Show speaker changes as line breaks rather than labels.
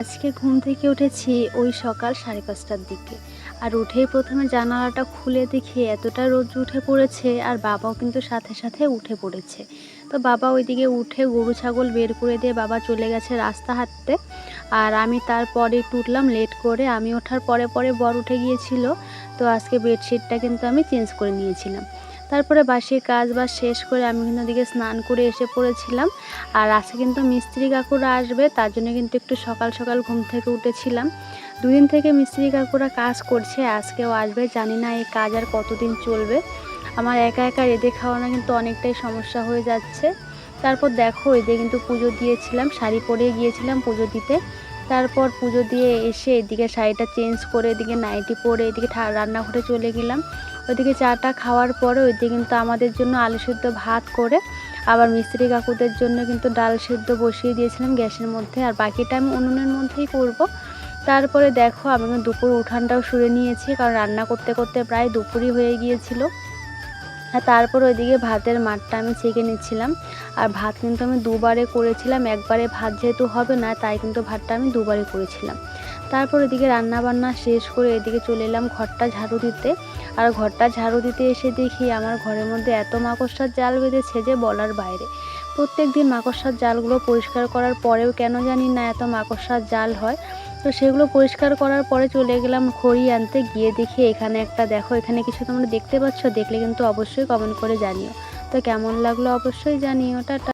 আজকে ঘুম থেকে উঠেছি ওই সকাল 5:30টার দিকে। আর উঠেই প্রথমে জানালাটা খুলে দেখি এতটা রৌদ্র উঠে পড়েছে, আর বাবাও কিন্তু সাথে সাথে উঠে পড়েছে। তো বাবা ওইদিকে উঠে গরু ছাগল বের করে দিয়ে বাবা চলে গেছে রাস্তা হাঁটতে। আর আমি তারপরে একটু উঠলাম লেট করে। আমি ওঠার পরে পরে বর উঠে গিয়েছিল। তো আজকে বেডশিটটা কিন্তু আমি চেঞ্জ করে নিয়েছিলাম। তারপরে বাসি কাজবাজ শেষ করে আমি কিন্তু ওদিকে স্নান করে এসে পড়েছিলাম। আর আজকে কিন্তু মিস্ত্রি কাকুরা আসবে, তার জন্য কিন্তু একটু সকাল সকাল ঘুম থেকে উঠেছিলাম। দুদিন থেকে মিস্ত্রি কাকুরা কাজ করছে, আজকেও আসবে। জানি না এই কাজ আর কতদিন চলবে। আমার একা একা রেঁধে খাওয়ানো কিন্তু অনেকটাই সমস্যা হয়ে যাচ্ছে। তারপর দেখো এদিকে কিন্তু পুজো দিয়েছিলাম, শাড়ি পরে গিয়েছিলাম পুজো দিতে। তারপর পুজো দিয়ে এসে এদিকে শাড়িটা চেঞ্জ করে এদিকে নাইটি পরে এদিকে রান্নাঘরে চলে গেলাম। ওইদিকে চাটা খাওয়ার পরে ওইদিকে কিন্তু আমাদের জন্য আলু সিদ্ধ ভাত করে আবার মিস্ত্রি কাকুদের জন্য কিন্তু ডাল সিদ্ধ বসিয়ে দিয়েছিলাম গ্যাসের মধ্যে। আর বাকিটা আমি উনুনের মধ্যেই করব। তারপরে দেখো আমি দুপুর উঠানটাও সরে নিয়েছি, কারণ রান্না করতে করতে প্রায় দুপুরই হয়ে গিয়েছিল। আর তারপর ওইদিকে ভাতের মাঠটা আমি ছেঁকে নিচ্ছিলাম। আর ভাত কিন্তু আমি দুবারে করেছিলাম, একবারে ভাত যেহেতু হবে না তাই কিন্তু ভাতটা আমি দুবারে করেছিলাম। তারপর এদিকে রান্না বান্না শেষ করে এদিকে চলে এলাম ঘরটা ঝাড়ু দিতে। আর ঘরটা ঝাড়ু দিতে এসে দেখি আমার ঘরের মধ্যে এত মাকড়সার জাল বেঁধেছে যে বলার বাইরে। প্রত্যেক দিন মাকড়সার জালগুলো পরিষ্কার করার পরেও কেন জানি না এত মাকড়সার জাল হয়। তো সেগুলো পরিষ্কার করার পরে চলে গেলাম খড়ি আনতে। গিয়ে দেখি এখানে একটা দেখো, এখানে কিছু তোমরা দেখতে পাচ্ছ, দেখলে কিন্তু অবশ্যই কমেন্ট করে জানিও। তো কেমন লাগলো অবশ্যই জানিও। টাটা।